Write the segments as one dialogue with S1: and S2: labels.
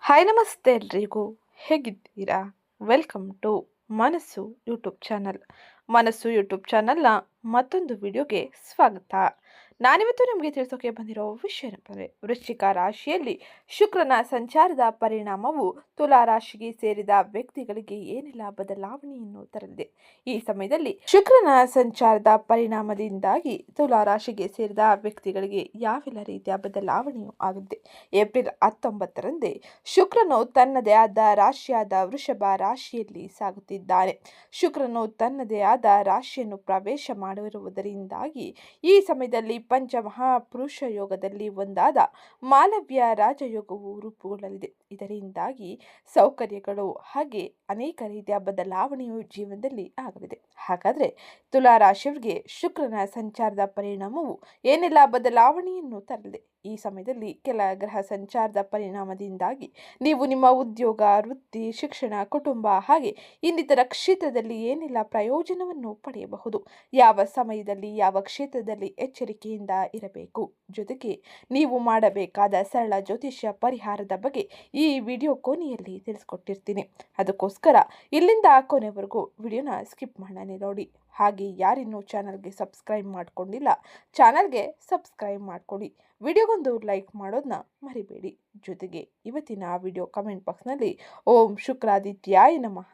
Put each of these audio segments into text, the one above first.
S1: Hi ನಮಸ್ತೆ ಎಲ್ರಿಗೂ ಹೇಗಿದ್ದೀರಾ? ವೆಲ್ಕಮ್ ಟು ಮನಸ್ಸು ಯೂಟ್ಯೂಬ್ ಚಾನಲ್. ಮನಸ್ಸು ಯೂಟ್ಯೂಬ್ ಚಾನಲ್ನ ಮತ್ತೊಂದು ವಿಡಿಯೋಗೆ ಸ್ವಾಗತ. ನಾನಿವತ್ತು ನಿಮಗೆ ತಿಳಿಸೋಕೆ ಬಂದಿರೋ ವಿಷಯ ಏನಂದರೆ, ವೃಶ್ಚಿಕ ರಾಶಿಯಲ್ಲಿ ಶುಕ್ರನ ಸಂಚಾರದ ಪರಿಣಾಮವು ತುಲಾ ರಾಶಿಗೆ ಸೇರಿದ ವ್ಯಕ್ತಿಗಳಿಗೆ ಏನೆಲ್ಲ ಬದಲಾವಣೆಯನ್ನು ತರಲಿದೆ. ಈ ಸಮಯದಲ್ಲಿ ಶುಕ್ರನ ಸಂಚಾರದ ಪರಿಣಾಮದಿಂದಾಗಿ ತುಲಾ ರಾಶಿಗೆ ಸೇರಿದ ವ್ಯಕ್ತಿಗಳಿಗೆ ಯಾವೆಲ್ಲ ರೀತಿಯ ಬದಲಾವಣೆಯೂ ಆಗಿದೆ. ಏಪ್ರಿಲ್ 19ರಂದೇ ಶುಕ್ರನು ತನ್ನದೇ ಆದ ರಾಶಿಯಾದ ವೃಷಭ ರಾಶಿಯಲ್ಲಿ ಸಾಗುತ್ತಿದ್ದಾನೆ. ಶುಕ್ರನು ತನ್ನದೇ ಆದ ರಾಶಿಯನ್ನು ಪ್ರವೇಶ ಮಾಡಿರುವುದರಿಂದಾಗಿ ಈ ಸಮಯದಲ್ಲಿ ಪಂಚಮಹಾಪುರುಷ ಯೋಗದಲ್ಲಿ ಒಂದಾದ ಮಾಲವ್ಯ ರಾಜಯೋಗವು ರೂಪುಗೊಳ್ಳಲಿದೆ. ಇದರಿಂದಾಗಿ ಸೌಕರ್ಯಗಳು ಹಾಗೆ ಅನೇಕ ರೀತಿಯ ಬದಲಾವಣೆಯು ಜೀವನದಲ್ಲಿ ಆಗಲಿದೆ. ಹಾಗಾದರೆ ತುಲಾ ರಾಶಿಯವರಿಗೆ ಶುಕ್ರನ ಸಂಚಾರದ ಪರಿಣಾಮವು ಏನೆಲ್ಲ ಬದಲಾವಣೆಯನ್ನು ತರಲಿದೆ. ಈ ಸಮಯದಲ್ಲಿ ಕೆಲ ಗ್ರಹ ಸಂಚಾರದ ಪರಿಣಾಮದಿಂದಾಗಿ ನೀವು ನಿಮ್ಮ ಉದ್ಯೋಗ, ವೃತ್ತಿ, ಶಿಕ್ಷಣ, ಕುಟುಂಬ ಹಾಗೆ ಇನ್ನಿತರ ಕ್ಷೇತ್ರದಲ್ಲಿ ಏನೆಲ್ಲ ಪ್ರಯೋಜನವನ್ನು ಪಡೆಯಬಹುದು, ಯಾವ ಸಮಯದಲ್ಲಿ ಯಾವ ಕ್ಷೇತ್ರದಲ್ಲಿ ಎಚ್ಚರಿಕೆಯಿಂದ ಇರಬೇಕು, ಜೊತೆಗೆ ನೀವು ಮಾಡಬೇಕಾದ ಸರಳ ಜ್ಯೋತಿಷ್ಯ ಪರಿಹಾರದ ಬಗ್ಗೆ ಈ ವಿಡಿಯೋ ಕೊನೆಯಲ್ಲಿ ತಿಳಿಸ್ಕೊಟ್ಟಿರ್ತೀನಿ. ಅದಕ್ಕೋಸ್ಕರ ಇಲ್ಲಿಂದ ಕೊನೆವರೆಗೂ ವಿಡಿಯೋನ ಸ್ಕಿಪ್ ಮಾಡನೆ ನೋಡಿ. ಹಾಗೆ ಯಾರಿನ್ನೂ ಚಾನಲ್ಗೆ ಸಬ್ಸ್ಕ್ರೈಬ್ ಮಾಡ್ಕೊಂಡಿಲ್ಲ, ಚಾನಲ್ಗೆ ಸಬ್ಸ್ಕ್ರೈಬ್ ಮಾಡ್ಕೊಳ್ಳಿ. ವಿಡಿಯೋಗೊಂದು ಲೈಕ್ ಮಾಡೋದನ್ನ ಮರಿಬೇಡಿ. ಜೊತೆಗೆ ಇವತ್ತಿನ ವಿಡಿಯೋ ಕಮೆಂಟ್ ಬಾಕ್ಸ್ನಲ್ಲಿ ಓಂ ಶುಕ್ರಾದಿತ್ಯಾಯ ನಮಃ,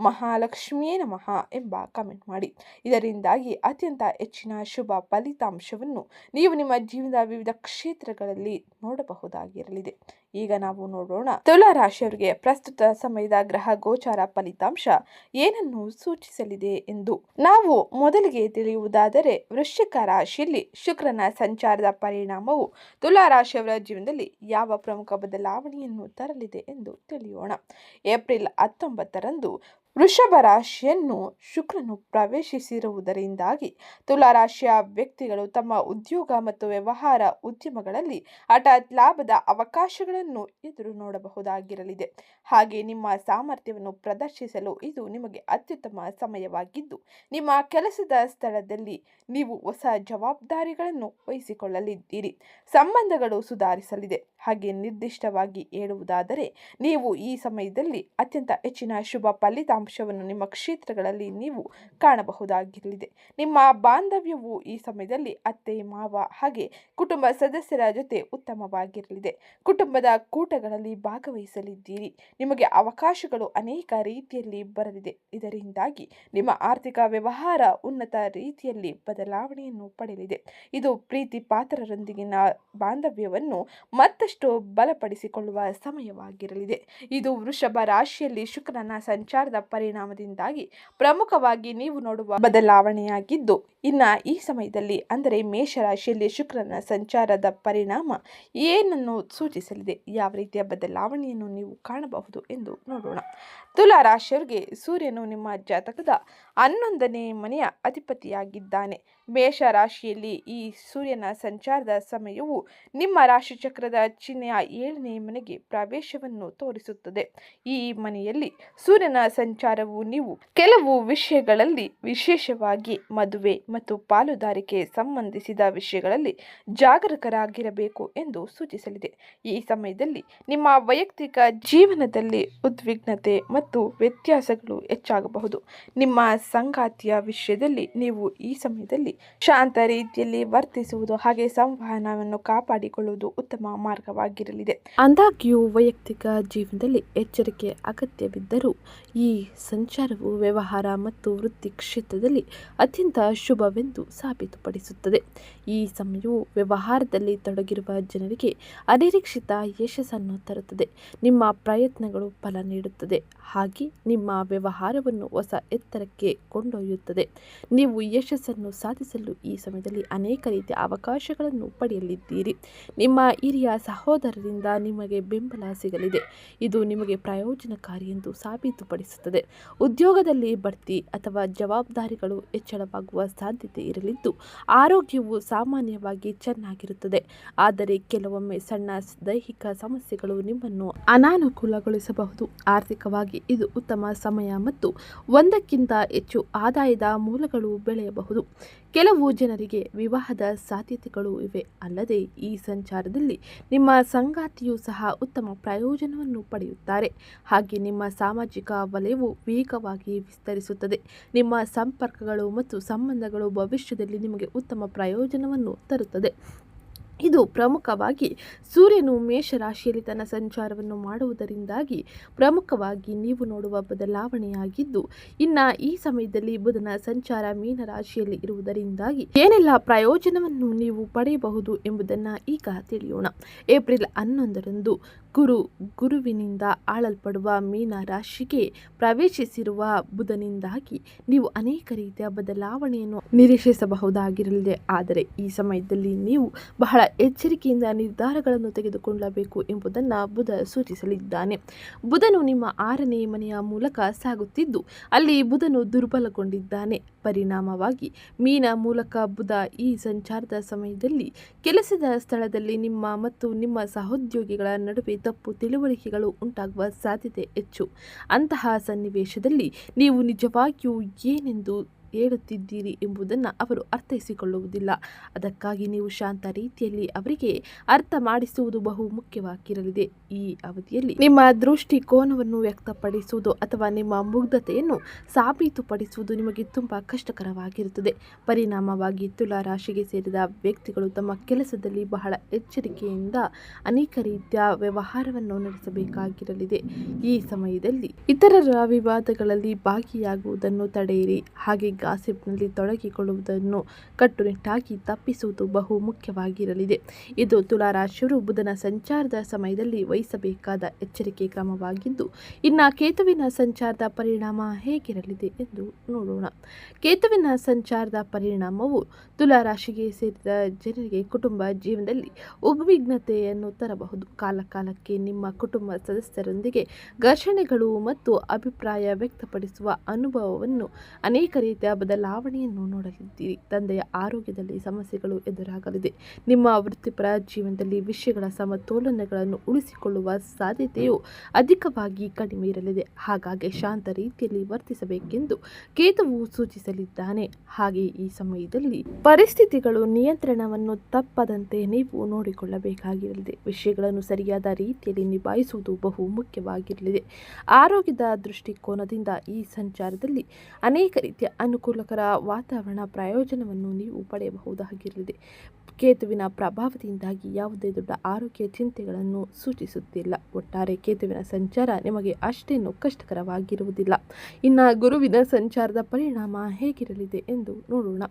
S1: ಮಹಾಲಕ್ಷ್ಮಿಯೇ ನಮಃ ಎಂಬ ಕಮೆಂಟ್ ಮಾಡಿ. ಇದರಿಂದಾಗಿ ಅತ್ಯಂತ ಹೆಚ್ಚಿನ ಶುಭ ಫಲಿತಾಂಶವನ್ನು ನೀವು ನಿಮ್ಮ ಜೀವನದ ವಿವಿಧ ಕ್ಷೇತ್ರಗಳಲ್ಲಿ ನೋಡಬಹುದಾಗಿರಲಿದೆ. ಈಗ ನಾವು ನೋಡೋಣ ತುಲಾ ರಾಶಿಯವರಿಗೆ ಪ್ರಸ್ತುತ ಸಮಯದ ಗ್ರಹ ಗೋಚಾರ ಫಲಿತಾಂಶ ಏನನ್ನು ಸೂಚಿಸಲಿದೆ ಎಂದು. ನಾವು ಮೊದಲಿಗೆ ತಿಳಿಯುವುದಾದರೆ, ವೃಶ್ಚಿಕ ರಾಶಿಯಲ್ಲಿ ಶುಕ್ರನ ಸಂಚಾರದ ಪರಿಣಾಮವು ತುಲಾ ರಾಶಿಯವರ ಜೀವನದಲ್ಲಿ ಯಾವ ಪ್ರಮುಖ ಬದಲಾವಣೆಯನ್ನು ತರಲಿದೆ ಎಂದು ತಿಳಿಯೋಣ. ಏಪ್ರಿಲ್ 19ರಂದು ವೃಷಭ ರಾಶಿಯನ್ನು ಶುಕ್ರನು ಪ್ರವೇಶಿಸಿರುವುದರಿಂದಾಗಿ ತುಲಾ ರಾಶಿಯ ವ್ಯಕ್ತಿಗಳು ತಮ್ಮ ಉದ್ಯೋಗ ಮತ್ತು ವ್ಯವಹಾರ ಉದ್ಯಮಗಳಲ್ಲಿ ಹಠಾತ್ ಲಾಭದ ಅವಕಾಶಗಳನ್ನು ಎದುರು ನೋಡಬಹುದಾಗಿರಲಿದೆ. ಹಾಗೆ ನಿಮ್ಮ ಸಾಮರ್ಥ್ಯವನ್ನು ಪ್ರದರ್ಶಿಸಲು ಇದು ನಿಮಗೆ ಅತ್ಯುತ್ತಮ ಸಮಯವಾಗಿದ್ದು, ನಿಮ್ಮ ಕೆಲಸದ ಸ್ಥಳದಲ್ಲಿ ನೀವು ಹೊಸ ಜವಾಬ್ದಾರಿಗಳನ್ನು ವಹಿಸಿಕೊಳ್ಳಲಿದ್ದೀರಿ. ಸಂಬಂಧಗಳು ಸುಧಾರಿಸಲಿದೆ. ಹಾಗೆ ನಿರ್ದಿಷ್ಟವಾಗಿ ಹೇಳುವುದಾದರೆ, ನೀವು ಈ ಸಮಯದಲ್ಲಿ ಅತ್ಯಂತ ಹೆಚ್ಚಿನ ಶುಭ ಫಲಿತಾಂಶವನ್ನು ನಿಮ್ಮ ಕ್ಷೇತ್ರಗಳಲ್ಲಿ ನೀವು ಕಾಣಬಹುದಾಗಿರಲಿದೆ. ನಿಮ್ಮ ಬಾಂಧವ್ಯವು ಈ ಸಮಯದಲ್ಲಿ ಅತ್ತೆ, ಮಾವ ಹಾಗೆ ಕುಟುಂಬ ಸದಸ್ಯರ ಜೊತೆ ಉತ್ತಮವಾಗಿರಲಿದೆ. ಕುಟುಂಬದ ಕೂಟಗಳಲ್ಲಿ ಭಾಗವಹಿಸಲಿದ್ದೀರಿ. ನಿಮಗೆ ಅವಕಾಶಗಳು ಅನೇಕ ರೀತಿಯಲ್ಲಿ ಬರಲಿದೆ. ಇದರಿಂದಾಗಿ ನಿಮ್ಮ ಆರ್ಥಿಕ ವ್ಯವಹಾರ ಉನ್ನತ ರೀತಿಯಲ್ಲಿ ಬದಲಾವಣೆಯನ್ನು ಪಡೆಯಲಿದೆ. ಇದು ಪ್ರೀತಿ ಪಾತ್ರರೊಂದಿಗಿನ ಬಾಂಧವ್ಯವನ್ನು ಮತ್ತಷ್ಟು ಬಲಪಡಿಸಿಕೊಳ್ಳುವ ಸಮಯವಾಗಿರಲಿದೆ. ಇದು ವೃಷಭ ರಾಶಿಯಲ್ಲಿ ಶುಕ್ರನ ಸಂಚಾರದ ಪರಿಣಾಮದಿಂದಾಗಿ ಪ್ರಮುಖವಾಗಿ ನೀವು ನೋಡುವ ಬದಲಾವಣೆಯಾಗಿದ್ದು, ಇನ್ನು ಈ ಸಮಯದಲ್ಲಿ ಅಂದರೆ ಮೇಷರಾಶಿಯಲ್ಲಿ ಶುಕ್ರನ ಸಂಚಾರದ ಪರಿಣಾಮ ಏನನ್ನು ಸೂಚಿಸಲಿದೆ, ಯಾವ ರೀತಿಯ ಬದಲಾವಣೆಯನ್ನು ನೀವು ಕಾಣಬಹುದು ಎಂದು ನೋಡೋಣ. ತುಲಾ ರಾಶಿಯವರಿಗೆ ಸೂರ್ಯನು ನಿಮ್ಮ ಜಾತಕದ 11ನೇ ಮನೆಯ ಅಧಿಪತಿಯಾಗಿದ್ದಾನೆ. ಮೇಷ ರಾಶಿಯಲ್ಲಿ ಈ ಸೂರ್ಯನ ಸಂಚಾರದ ಸಮಯವು ನಿಮ್ಮ ರಾಶಿ ಚಕ್ರದ ಚಿಹ್ನೆಯ 7ನೇ ಮನೆಗೆ ಪ್ರವೇಶವನ್ನು ತೋರಿಸುತ್ತದೆ. ಈ ಮನೆಯಲ್ಲಿ ಸೂರ್ಯನ ಸಂಚಾರವು ನೀವು ಕೆಲವು ವಿಷಯಗಳಲ್ಲಿ, ವಿಶೇಷವಾಗಿ ಮದುವೆ ಮತ್ತು ಪಾಲುದಾರಿಕೆ ಸಂಬಂಧಿಸಿದ ವಿಷಯಗಳಲ್ಲಿ ಜಾಗರೂಕರಾಗಿರಬೇಕು ಎಂದು ಸೂಚಿಸಲಿದೆ. ಈ ಸಮಯದಲ್ಲಿ ನಿಮ್ಮ ವೈಯಕ್ತಿಕ ಜೀವನದಲ್ಲಿ ಉದ್ವಿಗ್ನತೆ ಮತ್ತು ವ್ಯತ್ಯಾಸಗಳು ಹೆಚ್ಚಾಗಬಹುದು. ನಿಮ್ಮ ಸಂಗಾತಿಯ ವಿಷಯದಲ್ಲಿ ನೀವು ಈ ಸಮಯದಲ್ಲಿ ಶಾಂತ ರೀತಿಯಲ್ಲಿ ವರ್ತಿಸುವುದು ಹಾಗೆ ಸಂವಹನವನ್ನು ಕಾಪಾಡಿಕೊಳ್ಳುವುದು ಉತ್ತಮ ಮಾರ್ಗವಾಗಿರಲಿದೆ. ಆದಾಗ್ಯೂ ವೈಯಕ್ತಿಕ ಜೀವನದಲ್ಲಿ ಎಚ್ಚರಿಕೆ ಅಗತ್ಯವಿದ್ದರೂ ಈ ಸಂಚಾರವು ವ್ಯವಹಾರ ಮತ್ತು ವೃತ್ತಿ ಕ್ಷೇತ್ರದಲ್ಲಿ ಅತ್ಯಂತ ಶುಭವೆಂದು ಸಾಬೀತುಪಡಿಸುತ್ತದೆ. ಈ ಸಮಯವು ವ್ಯವಹಾರದಲ್ಲಿ ತೊಡಗಿರುವ ಜನರಿಗೆ ಅನಿರೀಕ್ಷಿತ ಯಶಸ್ಸನ್ನು ತರುತ್ತದೆ. ನಿಮ್ಮ ಪ್ರಯತ್ನಗಳು ಫಲ ನೀಡುತ್ತದೆ ಹಾಗೆ ನಿಮ್ಮ ವ್ಯವಹಾರವನ್ನು ಹೊಸ ಎತ್ತರಕ್ಕೆ ಕೊಂಡೊಯ್ಯುತ್ತದೆ. ನೀವು ಯಶಸ್ಸನ್ನು ಸಾಧಿಸಲು ಈ ಸಮಯದಲ್ಲಿ ಅನೇಕ ರೀತಿಯ ಅವಕಾಶಗಳನ್ನು ಪಡೆಯಲಿದ್ದೀರಿ. ನಿಮ್ಮ ಹಿರಿಯ ಸಹೋದರರಿಂದ ನಿಮಗೆ ಬೆಂಬಲ ಸಿಗಲಿದೆ. ಇದು ನಿಮಗೆ ಪ್ರಯೋಜನಕಾರಿ ಎಂದು ಸಾಬೀತುಪಡಿಸುತ್ತದೆ. ಉದ್ಯೋಗದಲ್ಲಿ ಬಡ್ತಿ ಅಥವಾ ಜವಾಬ್ದಾರಿಗಳು ಹೆಚ್ಚಳವಾಗುವ ಸಾಧ್ಯತೆ ಇರಲಿದ್ದು, ಆರೋಗ್ಯವು ಸಾಮಾನ್ಯವಾಗಿ ಚೆನ್ನಾಗಿರುತ್ತದೆ. ಆದರೆ ಕೆಲವೊಮ್ಮೆ ಸಣ್ಣ ದೈಹಿಕ ಸಮಸ್ಯೆಗಳು ನಿಮ್ಮನ್ನು ಅನಾನುಕೂಲಗೊಳಿಸಬಹುದು. ಆರ್ಥಿಕವಾಗಿ ಇದು ಉತ್ತಮ ಸಮಯ ಮತ್ತು ಒಂದಕ್ಕಿಂತ ಹೆಚ್ಚು ಆದಾಯದ ಮೂಲಗಳು ಬೆಳೆಯಬಹುದು. ಕೆಲವು ಜನರಿಗೆ ವಿವಾಹದ ಸಾಧ್ಯತೆಗಳು ಇವೆ. ಅಲ್ಲದೆ ಈ ಸಂಚಾರದಲ್ಲಿ ನಿಮ್ಮ ಸಂಗಾತಿಯೂ ಸಹ ಉತ್ತಮ ಪ್ರಯೋಜನವನ್ನು ಪಡೆಯುತ್ತಾರೆ. ಹಾಗೆ ನಿಮ್ಮ ಸಾಮಾಜಿಕ ವಲಯವು ವೇಗವಾಗಿ ವಿಸ್ತರಿಸುತ್ತದೆ. ನಿಮ್ಮ ಸಂಪರ್ಕಗಳು ಮತ್ತು ಸಂಬಂಧಗಳು ಭವಿಷ್ಯದಲ್ಲಿ ನಿಮಗೆ ಉತ್ತಮ ಪ್ರಯೋಜನವನ್ನು ತರುತ್ತದೆ. ಇದು ಪ್ರಮುಖವಾಗಿ ಸೂರ್ಯನು ಮೇಷರಾಶಿಯಲ್ಲಿ ತನ್ನ ಸಂಚಾರವನ್ನು ಮಾಡುವುದರಿಂದಾಗಿ ಪ್ರಮುಖವಾಗಿ ನೀವು ನೋಡುವ ಬದಲಾವಣೆಯಾಗಿದ್ದು, ಇನ್ನು ಈ ಸಮಯದಲ್ಲಿ ಬುಧನ ಸಂಚಾರ ಮೀನರಾಶಿಯಲ್ಲಿ ಇರುವುದರಿಂದಾಗಿ ಏನೆಲ್ಲ ಪ್ರಯೋಜನವನ್ನು ನೀವು ಪಡೆಯಬಹುದು ಎಂಬುದನ್ನು ಈಗ ತಿಳಿಯೋಣ. ಏಪ್ರಿಲ್ 11ರಂದು ಗುರುವಿನಿಂದ ಆಳಲ್ಪಡುವ ಮೀನ ರಾಶಿಗೆ ಪ್ರವೇಶಿಸಿರುವ ಬುಧನಿಂದಾಗಿ ನೀವು ಅನೇಕ ರೀತಿಯ ಬದಲಾವಣೆಯನ್ನು ನಿರೀಕ್ಷಿಸಬಹುದಾಗಿರಲಿದೆ. ಆದರೆ ಈ ಸಮಯದಲ್ಲಿ ನೀವು ಬಹಳ ಎಚ್ಚರಿಕೆಯಿಂದ ನಿರ್ಧಾರಗಳನ್ನು ತೆಗೆದುಕೊಳ್ಳಬೇಕು ಎಂಬುದನ್ನು ಬುಧ ಸೂಚಿಸಲಿದ್ದಾನೆ. ಬುಧನು ನಿಮ್ಮ 6ನೇ ಮನೆಯ ಮೂಲಕ ಸಾಗುತ್ತಿದ್ದು, ಅಲ್ಲಿ ಬುಧನು ದುರ್ಬಲಗೊಂಡಿದ್ದಾನೆ. ಪರಿಣಾಮವಾಗಿ ಮೀನ ಮೂಲಕ ಬುಧ ಈ ಸಂಚಾರದ ಸಮಯದಲ್ಲಿ ಕೆಲಸದ ಸ್ಥಳದಲ್ಲಿ ನಿಮ್ಮ ಮತ್ತು ನಿಮ್ಮ ಸಹೋದ್ಯೋಗಿಗಳ ನಡುವೆ ತಪ್ಪು ತಿಳುವಳಿಕೆಗಳು ಉಂಟಾಗುವ ಸಾಧ್ಯತೆ ಹೆಚ್ಚು. ಅಂತಹ ಸನ್ನಿವೇಶದಲ್ಲಿ ನೀವು ನಿಜವಾಗಿಯೂ ಏನೆಂದು ಹೇಳುತ್ತಿದ್ದೀರಿ ಎಂಬುದನ್ನು ಅವರು ಅರ್ಥೈಸಿಕೊಳ್ಳುವುದಿಲ್ಲ. ಅದಕ್ಕಾಗಿ ನೀವು ಶಾಂತ ರೀತಿಯಲ್ಲಿ ಅವರಿಗೆ ಅರ್ಥ ಮಾಡಿಸುವುದು ಬಹು ಮುಖ್ಯವಾಗಿರಲಿದೆ. ಈ ಅವಧಿಯಲ್ಲಿ ನಿಮ್ಮ ದೃಷ್ಟಿಕೋನವನ್ನು ವ್ಯಕ್ತಪಡಿಸುವುದು ಅಥವಾ ನಿಮ್ಮ ಮುಗ್ಧತೆಯನ್ನು ಸಾಬೀತುಪಡಿಸುವುದು ನಿಮಗೆ ತುಂಬ ಕಷ್ಟಕರವಾಗಿರುತ್ತದೆ. ಪರಿಣಾಮವಾಗಿ ತುಲಾ ರಾಶಿಗೆ ಸೇರಿದ ವ್ಯಕ್ತಿಗಳು ತಮ್ಮ ಕೆಲಸದಲ್ಲಿ ಬಹಳ ಎಚ್ಚರಿಕೆಯಿಂದ ಅನೇಕ ರೀತಿಯ ವ್ಯವಹಾರವನ್ನು ನಡೆಸಬೇಕಾಗಿರಲಿದೆ. ಈ ಸಮಯದಲ್ಲಿ ಇತರರ ವಿವಾದಗಳಲ್ಲಿ ಭಾಗಿಯಾಗುವುದನ್ನು ತಡೆಯಿರಿ. ಹಾಗೆ ಗಾಸಿಪ್ನಲ್ಲಿ ತೊಡಗಿಕೊಳ್ಳುವುದನ್ನು ಕಟ್ಟುನಿಟ್ಟಾಗಿ ತಪ್ಪಿಸುವುದು ಬಹು ಮುಖ್ಯವಾಗಿರಲಿದೆ. ಇದು ತುಲಾ ರಾಶಿಯವರು ಬುಧನ ಸಂಚಾರದ ಸಮಯದಲ್ಲಿ ವಹಿಸಬೇಕಾದ ಎಚ್ಚರಿಕೆ ಕ್ರಮವಾಗಿದ್ದು, ಇನ್ನು ಕೇತುವಿನ ಸಂಚಾರದ ಪರಿಣಾಮ ಹೇಗಿರಲಿದೆ ಎಂದು ನೋಡೋಣ. ಕೇತುವಿನ ಸಂಚಾರದ ಪರಿಣಾಮವು ತುಲಾ ರಾಶಿಗೆ ಸೇರಿದ ಜನರಿಗೆ ಕುಟುಂಬ ಜೀವನದಲ್ಲಿ ಉದ್ವಿಗ್ನತೆಯನ್ನು ತರಬಹುದು. ಕಾಲಕಾಲಕ್ಕೆ ನಿಮ್ಮ ಕುಟುಂಬ ಸದಸ್ಯರೊಂದಿಗೆ ಘರ್ಷಣೆಗಳು ಮತ್ತು ಅಭಿಪ್ರಾಯ ವ್ಯಕ್ತಪಡಿಸುವ ಅನುಭವವನ್ನು ಅನೇಕ ರೀತಿಯ ಬದಲಾವಣೆಯನ್ನು ನೋಡಲಿದ್ದೀರಿ. ತಂದೆಯ ಆರೋಗ್ಯದಲ್ಲಿ ಸಮಸ್ಯೆಗಳು ಎದುರಾಗಲಿದೆ. ನಿಮ್ಮ ವೃತ್ತಿಪರ ಜೀವನದಲ್ಲಿ ವಿಷಯಗಳ ಸಮತೋಲನಗಳನ್ನು ಉಳಿಸಿಕೊಳ್ಳುವ ಸಾಧ್ಯತೆಯು ಅಧಿಕವಾಗಿ ಕಡಿಮೆ ಇರಲಿದೆ. ಹಾಗಾಗಿ ಶಾಂತ ರೀತಿಯಲ್ಲಿ ವರ್ತಿಸಬೇಕೆಂದು ಕೇತುವು ಸೂಚಿಸಲಿದ್ದಾನೆ. ಹಾಗೆ ಈ ಸಮಯದಲ್ಲಿ ಪರಿಸ್ಥಿತಿಗಳು ನಿಯಂತ್ರಣವನ್ನು ತಪ್ಪದಂತೆ ನೀವು ನೋಡಿಕೊಳ್ಳಬೇಕಾಗಿರಲಿದೆ. ವಿಷಯಗಳನ್ನು ಸರಿಯಾದ ರೀತಿಯಲ್ಲಿ ನಿಭಾಯಿಸುವುದು ಬಹು ಮುಖ್ಯವಾಗಿರಲಿದೆ. ಆರೋಗ್ಯದ ದೃಷ್ಟಿಕೋನದಿಂದ ಈ ಸಂಚಾರದಲ್ಲಿ ಅನೇಕ ರೀತಿಯ ಅನುಕೂಲಕರ ವಾತಾವರಣ ಪ್ರಯೋಜನವನ್ನು ನೀವು ಪಡೆಯಬಹುದಾಗಿರಲಿದೆ. ಕೇತುವಿನ ಪ್ರಭಾವದಿಂದಾಗಿ ಯಾವುದೇ ದೊಡ್ಡ ಆರೋಗ್ಯ ಚಿಂತೆಗಳನ್ನು ಸೂಚಿಸುತ್ತಿಲ್ಲ. ಒಟ್ಟಾರೆ ಕೇತುವಿನ ಸಂಚಾರ ನಿಮಗೆ ಅಷ್ಟೇನು ಕಷ್ಟಕರವಾಗಿರುವುದಿಲ್ಲ. ಇನ್ನು ಗುರುವಿನ ಸಂಚಾರದ ಪರಿಣಾಮ ಹೇಗಿರಲಿದೆ ಎಂದು ನೋಡೋಣ.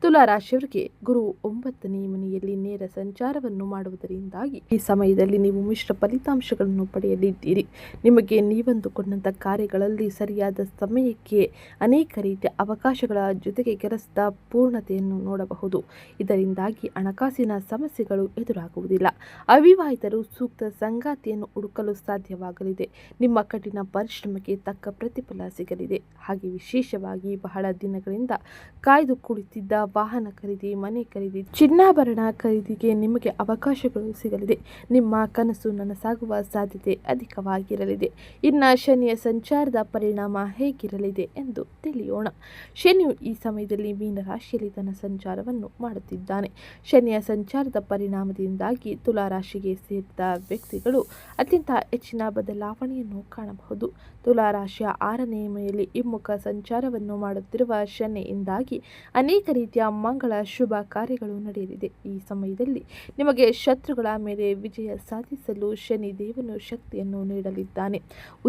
S1: ತುಲಾ ರಾಶಿಯವರಿಗೆ ಗುರು 9ನೇ ಮನೆಯಲ್ಲಿ ನೇರ ಸಂಚಾರವನ್ನು ಮಾಡುವುದರಿಂದಾಗಿ ಈ ಸಮಯದಲ್ಲಿ ನೀವು ಮಿಶ್ರ ಫಲಿತಾಂಶಗಳನ್ನು ಪಡೆಯಲಿದ್ದೀರಿ. ನಿಮಗೆ ನೀವಂದುಕೊಂಡಂಥ ಕಾರ್ಯಗಳಲ್ಲಿ ಸರಿಯಾದ ಸಮಯಕ್ಕೆ ಅನೇಕ ರೀತಿಯ ಅವಕಾಶಗಳ ಜೊತೆಗೆ ಕೆಲಸದ ಪೂರ್ಣತೆಯನ್ನು ನೋಡಬಹುದು. ಇದರಿಂದಾಗಿ ಹಣಕಾಸಿನ ಸಮಸ್ಯೆಗಳು ಎದುರಾಗುವುದಿಲ್ಲ. ಅವಿವಾಹಿತರು ಸೂಕ್ತ ಸಂಗಾತಿಯನ್ನು ಹುಡುಕಲು ಸಾಧ್ಯವಾಗಲಿದೆ. ನಿಮ್ಮ ಕಠಿಣ ಪರಿಶ್ರಮಕ್ಕೆ ತಕ್ಕ ಪ್ರತಿಫಲ ಸಿಗಲಿದೆ. ಹಾಗೆ ವಿಶೇಷವಾಗಿ ಬಹಳ ದಿನಗಳಿಂದ ಕಾಯ್ದು ಕುಳಿತಿದ್ದ ವಾಹನ ಖರೀದಿ, ಮನೆ ಖರೀದಿ, ಚಿನ್ನಾಭರಣ ಖರೀದಿಗೆ ನಿಮಗೆ ಅವಕಾಶಗಳು ಸಿಗಲಿದೆ. ನಿಮ್ಮ ಕನಸು ನನಸಾಗುವ ಸಾಧ್ಯತೆ ಅಧಿಕವಾಗಿರಲಿದೆ. ಇನ್ನು ಶನಿಯ ಸಂಚಾರದ ಪರಿಣಾಮ ಹೇಗಿರಲಿದೆ ಎಂದು ತಿಳಿಯೋಣ. ಶನಿಯು ಈ ಸಮಯದಲ್ಲಿ ಮೀನ ರಾಶಿಯಲ್ಲಿ ತನ್ನ ಸಂಚಾರವನ್ನು ಮಾಡುತ್ತಿದ್ದಾನೆ. ಶನಿಯ ಸಂಚಾರದ ಪರಿಣಾಮದಿಂದಾಗಿ ತುಲಾ ರಾಶಿಗೆ ಸೇರಿದ ವ್ಯಕ್ತಿಗಳು ಅತ್ಯಂತ ಹೆಚ್ಚಿನ ಬದಲಾವಣೆಯನ್ನು ಕಾಣಬಹುದು. ತುಲಾ ರಾಶಿಯ 6ನೇ ಮನೆಯಲ್ಲಿ ಹಿಮ್ಮುಖ ಸಂಚಾರವನ್ನು ಮಾಡುತ್ತಿರುವ ಶನಿಯಿಂದಾಗಿ ಅನೇಕ ರೀತಿಯ ಮಂಗಳ ಶುಭ ಕಾರ್ಯಗಳು ನಡೆಯಲಿದೆ. ಈ ಸಮಯದಲ್ಲಿ ನಿಮಗೆ ಶತ್ರುಗಳ ಮೇಲೆ ವಿಜಯ ಸಾಧಿಸಲು ಶನಿ ದೇವನು ಶಕ್ತಿಯನ್ನು ನೀಡಲಿದ್ದಾನೆ.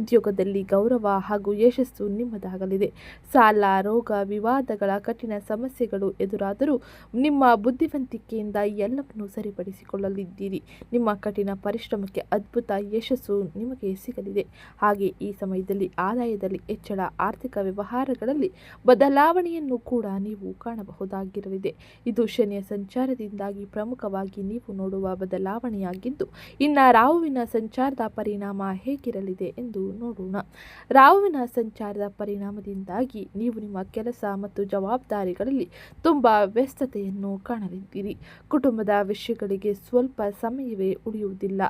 S1: ಉದ್ಯೋಗದಲ್ಲಿ ಗೌರವ ಹಾಗೂ ಯಶಸ್ಸು ನಿಮ್ಮದಾಗಲಿದೆ. ಸಾಲ, ರೋಗ, ವಿವಾದಗಳ ಕಠಿಣ ಸಮಸ್ಯೆಗಳು ಎದುರಾದರೂ ನಿಮ್ಮ ಬುದ್ಧಿವಂತಿಕೆಯಿಂದ ಎಲ್ಲವನ್ನು ಸರಿಪಡಿಸಿಕೊಳ್ಳಲಿದ್ದೀರಿ. ನಿಮ್ಮ ಕಠಿಣ ಪರಿಶ್ರಮಕ್ಕೆ ಅದ್ಭುತ ಯಶಸ್ಸು ನಿಮಗೆ ಸಿಗಲಿದೆ. ಹಾಗೆ ಈ ಸಮಯದಲ್ಲಿ ಆದಾಯದಲ್ಲಿ ಹೆಚ್ಚಳ, ಆರ್ಥಿಕ ವ್ಯವಹಾರಗಳಲ್ಲಿ ಬದಲಾವಣೆಯನ್ನು ಕೂಡ ನೀವು ಕಾಣಬಹುದಾಗಿರಲಿದೆ. ಇದು ಶನಿಯ ಸಂಚಾರದಿಂದಾಗಿ ಪ್ರಮುಖವಾಗಿ ನೀವು ನೋಡುವ ಬದಲಾವಣೆಯಾಗಿದ್ದು, ಇನ್ನು ರಾಹುವಿನ ಸಂಚಾರದ ಪರಿಣಾಮ ಹೇಗಿರಲಿದೆ ಎಂದು ನೋಡೋಣ. ರಾಹುವಿನ ಸಂಚಾರದ ಪರಿಣಾಮದಿಂದಾಗಿ ನೀವು ನಿಮ್ಮ ಕೆಲಸ ಮತ್ತು ಜವಾಬ್ದಾರಿಗಳಲ್ಲಿ ತುಂಬ ವ್ಯಸ್ತತೆಯನ್ನು ಕಾಣಲಿದ್ದೀರಿ. ಕುಟುಂಬದ ವಿಷಯಗಳಿಗೆ ಸ್ವಲ್ಪ ಸಮಯವೇ ಉಳಿಯುವುದಿಲ್ಲ.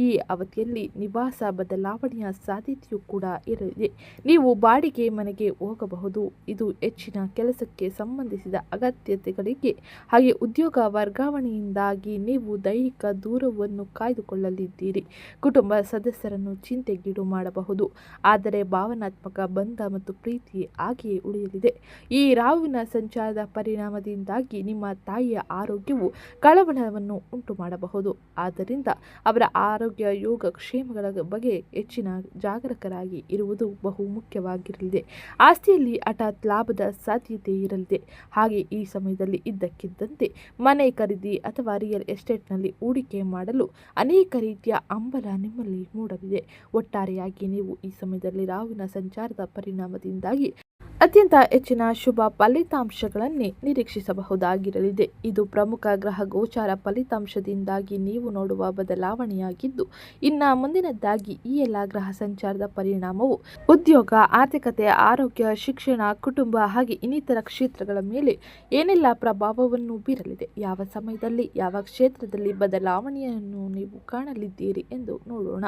S1: ಈ ಅವಧಿಯಲ್ಲಿ ನಿವಾಸ ಬದಲಾವಣೆಯ ಸಾಧ್ಯತೆಯೂ ಕೂಡ ಇರಲಿದೆ. ನೀವು ಬಾಡಿಗೆ ಮನೆಗೆ ಹೋಗಬಹುದು. ಇದು ಹೆಚ್ಚಿನ ಕೆಲಸಕ್ಕೆ ಸಂಬಂಧಿಸಿದ ಅಗತ್ಯತೆಗಳಿಗೆ ಹಾಗೆ ಉದ್ಯೋಗ ವರ್ಗಾವಣೆಯಿಂದಾಗಿ ನೀವು ದೈಹಿಕ ದೂರವನ್ನು ಕಾಯ್ದುಕೊಳ್ಳಲಿದ್ದೀರಿ. ಕುಟುಂಬ ಸದಸ್ಯರನ್ನು ಚಿಂತೆಗೀಡು ಮಾಡಬಹುದು, ಆದರೆ ಭಾವನಾತ್ಮಕ ಬಂಧ ಮತ್ತು ಪ್ರೀತಿ ಹಾಗೆಯೇ ಉಳಿಯಲಿದೆ. ಈ ರಾಹುವಿನ ಸಂಚಾರದ ಪರಿಣಾಮದಿಂದಾಗಿ ನಿಮ್ಮ ತಾಯಿಯ ಆರೋಗ್ಯವು ಕಳವಳವನ್ನು ಉಂಟು ಮಾಡಬಹುದು. ಆದ್ದರಿಂದ ಅವರ ಆರೋಗ್ಯ ಯೋಗಕ್ಷೇಮಗಳ ಬಗ್ಗೆ ಹೆಚ್ಚಿನ ಜಾಗರೂಕರಾಗಿ ಇರುವುದು ಬಹು ಮುಖ್ಯವಾಗಿರಲಿದೆ. ಆಸ್ತಿಯಲ್ಲಿ ಹಠಾತ್ ಲಾಭದ ಸಾಧ್ಯತೆ ಇರಲಿದೆ. ಹಾಗೆ ಈ ಸಮಯದಲ್ಲಿ ಇದ್ದಕ್ಕಿದ್ದಂತೆ ಮನೆ ಖರೀದಿ ಅಥವಾ ರಿಯಲ್ ಎಸ್ಟೇಟ್ನಲ್ಲಿ ಹೂಡಿಕೆ ಮಾಡಲು ಅನೇಕ ರೀತಿಯ ಹಂಬಲ ನಿಮ್ಮಲ್ಲಿ ಮೂಡಲಿದೆ. ಒಟ್ಟಾರೆಯಾಗಿ ನೀವು ಈ ಸಮಯದಲ್ಲಿ ರಾಹುವಿನ ಸಂಚಾರದ ಪರಿಣಾಮದಿಂದಾಗಿ ಅತ್ಯಂತ ಹೆಚ್ಚಿನ ಶುಭ ಫಲಿತಾಂಶಗಳನ್ನೇ ನಿರೀಕ್ಷಿಸಬಹುದಾಗಿರಲಿದೆ. ಇದು ಪ್ರಮುಖ ಗ್ರಹ ಗೋಚಾರ ಫಲಿತಾಂಶದಿಂದಾಗಿ ನೀವು ನೋಡುವ ಬದಲಾವಣೆಯಾಗಿದ್ದು, ಇನ್ನು ಮುಂದಿನದ್ದಾಗಿ ಈ ಎಲ್ಲ ಗ್ರಹ ಸಂಚಾರದ ಪರಿಣಾಮವು ಉದ್ಯೋಗ, ಆರ್ಥಿಕತೆ, ಆರೋಗ್ಯ, ಶಿಕ್ಷಣ, ಕುಟುಂಬ ಹಾಗೆ ಇನ್ನಿತರ ಕ್ಷೇತ್ರಗಳ ಮೇಲೆ ಏನೆಲ್ಲ ಪ್ರಭಾವವನ್ನು ಬೀರಲಿದೆ, ಯಾವ ಸಮಯದಲ್ಲಿ ಯಾವ ಕ್ಷೇತ್ರದಲ್ಲಿ ಬದಲಾವಣೆಯನ್ನು ನೀವು ಕಾಣಲಿದ್ದೀರಿ ಎಂದು ನೋಡೋಣ.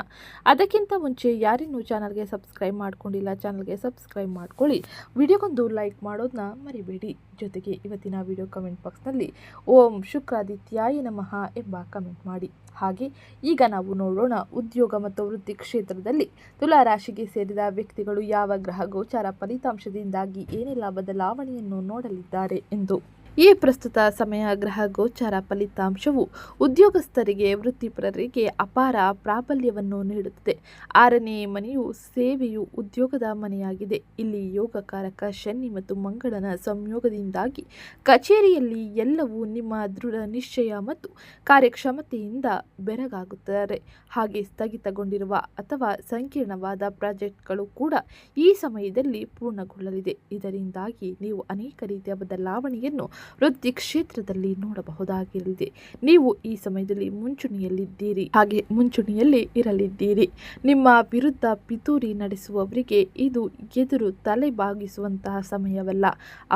S1: ಅದಕ್ಕಿಂತ ಮುಂಚೆ ಯಾರಿನ್ನೂ ಚಾನಲ್ಗೆ ಸಬ್ಸ್ಕ್ರೈಬ್ ಮಾಡ್ಕೊಂಡಿಲ್ಲ, ಚಾನಲ್ಗೆ ಸಬ್ಸ್ಕ್ರೈಬ್ ಮಾಡ್ಕೊಳ್ಳಿ. ವಿಡಿಯೋಗೊಂದು ಲೈಕ್ ಮಾಡೋದನ್ನ ಮರಿಬೇಡಿ. ಜೊತೆಗೆ ಇವತ್ತಿನ ವಿಡಿಯೋ ಕಮೆಂಟ್ ಬಾಕ್ಸ್ನಲ್ಲಿ ಓಂ ಶುಕ್ರಾದಿತ್ಯಾಯ ನಮಃ ಎಂಬ ಕಮೆಂಟ್ ಮಾಡಿ. ಹಾಗೆ ಈಗ ನಾವು ನೋಡೋಣ ಉದ್ಯೋಗ ಮತ್ತು ವೃತ್ತಿ ಕ್ಷೇತ್ರದಲ್ಲಿ ತುಲಾ ರಾಶಿಗೆ ಸೇರಿದ ವ್ಯಕ್ತಿಗಳು ಯಾವ ಗ್ರಹ ಗೋಚಾರ ಫಲಿತಾಂಶದಿಂದಾಗಿ ಏನೆಲ್ಲ ಬದಲಾವಣೆಯನ್ನು ನೋಡಲಿದ್ದಾರೆ ಎಂದು. ಈ ಪ್ರಸ್ತುತ ಸಮಯ ಗ್ರಹ ಗೋಚಾರ ಫಲಿತಾಂಶವು ಉದ್ಯೋಗಸ್ಥರಿಗೆ, ವೃತ್ತಿಪರರಿಗೆ ಅಪಾರ ಪ್ರಾಬಲ್ಯವನ್ನು ನೀಡುತ್ತದೆ. 6ನೇ ಮನೆಯು ಸೇವೆಯು ಉದ್ಯೋಗದ ಮನೆಯಾಗಿದೆ. ಇಲ್ಲಿ ಯೋಗಕಾರಕ ಶನಿ ಮತ್ತು ಮಂಗಳನ ಸಂಯೋಗದಿಂದಾಗಿ ಕಚೇರಿಯಲ್ಲಿ ಎಲ್ಲವೂ ನಿಮ್ಮ ದೃಢ ನಿಶ್ಚಯ ಮತ್ತು ಕಾರ್ಯಕ್ಷಮತೆಯಿಂದ ಬೆರಗಾಗುತ್ತಾರೆ. ಹಾಗೆ ಸ್ಥಗಿತಗೊಂಡಿರುವ ಅಥವಾ ಸಂಕೀರ್ಣವಾದ ಪ್ರಾಜೆಕ್ಟ್ಗಳು ಕೂಡ ಈ ಸಮಯದಲ್ಲಿ ಪೂರ್ಣಗೊಳ್ಳಲಿದೆ. ಇದರಿಂದಾಗಿ ನೀವು ಅನೇಕ ರೀತಿಯ ಬದಲಾವಣೆಯನ್ನು ವೃತ್ತಿ ಕ್ಷೇತ್ರದಲ್ಲಿ ನೋಡಬಹುದಾಗಿರಲಿದೆ. ನೀವು ಈ ಸಮಯದಲ್ಲಿ ಮುಂಚೂಣಿಯಲ್ಲಿದ್ದೀರಿ, ಹಾಗೆ ಮುಂಚೂಣಿಯಲ್ಲಿ ಇರಲಿದ್ದೀರಿ. ನಿಮ್ಮ ವಿರುದ್ಧ ಪಿತೂರಿ ನಡೆಸುವವರಿಗೆ ಇದು ಎದುರು ತಲೆ ಬಾಗಿಸುವಂತಹ ಸಮಯವಲ್ಲ.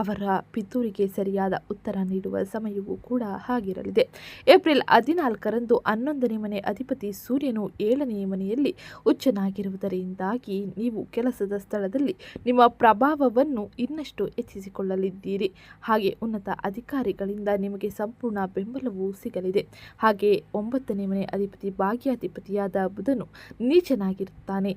S1: ಅವರ ಪಿತೂರಿಗೆ ಸರಿಯಾದ ಉತ್ತರ ನೀಡುವ ಸಮಯವೂ ಕೂಡ ಆಗಿರಲಿದೆ. ಏಪ್ರಿಲ್ 14ರಂದು 11ನೇ ಮನೆ ಅಧಿಪತಿ ಸೂರ್ಯನು 7ನೇ ಮನೆಯಲ್ಲಿ ಉಚ್ಚನಾಗಿರುವುದರಿಂದಾಗಿ ನೀವು ಕೆಲಸದ ಸ್ಥಳದಲ್ಲಿ ನಿಮ್ಮ ಪ್ರಭಾವವನ್ನು ಇನ್ನಷ್ಟು ಹೆಚ್ಚಿಸಿಕೊಳ್ಳಲಿದ್ದೀರಿ. ಹಾಗೆ ಉನ್ನತ ಅಧಿಕಾರಿಗಳಿಂದ ನಿಮಗೆ ಸಂಪೂರ್ಣ ಬೆಂಬಲವೂ ಸಿಗಲಿದೆ. ಹಾಗೆ 9ನೇ ಮನೆ ಅಧಿಪತಿ ಭಾಗ್ಯಾಧಿಪತಿಯಾದ ಬುಧನು ನೀಚನಾಗಿರುತ್ತಾನೆ.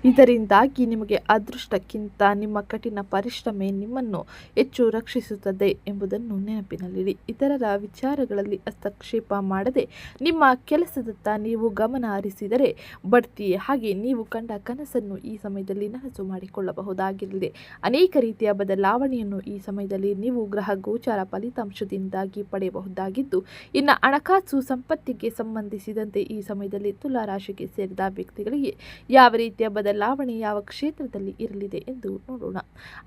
S1: ಇದರಿಂದಾಗಿ ನಿಮಗೆ ಅದೃಷ್ಟಕ್ಕಿಂತ ನಿಮ್ಮ ಕಠಿಣ ಪರಿಶ್ರಮ ನಿಮ್ಮನ್ನು ಹೆಚ್ಚು ರಕ್ಷಿಸುತ್ತದೆ ಎಂಬುದನ್ನು ನೆನಪಿನಲ್ಲಿಡಿ. ಇತರರ ವಿಚಾರಗಳಲ್ಲಿ ಹಸ್ತಕ್ಷೇಪ ಮಾಡದೆ ನಿಮ್ಮ ಕೆಲಸದತ್ತ ನೀವು ಗಮನ ಹರಿಸಿದರೆ ಬಡ್ತಿ ಹಾಗೆ ನೀವು ಕಂಡ ಕನಸನ್ನು ಈ ಸಮಯದಲ್ಲಿ ನನಸು ಮಾಡಿಕೊಳ್ಳಬಹುದಾಗಿರಲಿದೆ. ಅನೇಕ ರೀತಿಯ ಬದಲಾವಣೆಯನ್ನು ಈ ಸಮಯದಲ್ಲಿ ನೀವು ಗ್ರಹ ಗೋಚಾರ ಫಲಿತಾಂಶದಿಂದಾಗಿ ಪಡೆಯಬಹುದಾಗಿದ್ದು, ಇನ್ನು ಹಣಕಾಸು ಸಂಪತ್ತಿಗೆ ಸಂಬಂಧಿಸಿದಂತೆ ಈ ಸಮಯದಲ್ಲಿ ತುಲಾ ರಾಶಿಗೆ ಸೇರಿದ ವ್ಯಕ್ತಿಗಳಿಗೆ ಯಾವ ರೀತಿಯ ಬದಲಾವಣೆ ಯಾವ ಕ್ಷೇತ್ರದಲ್ಲಿ ಇರಲಿದೆ ಎಂದು ನೋಡೋಣ.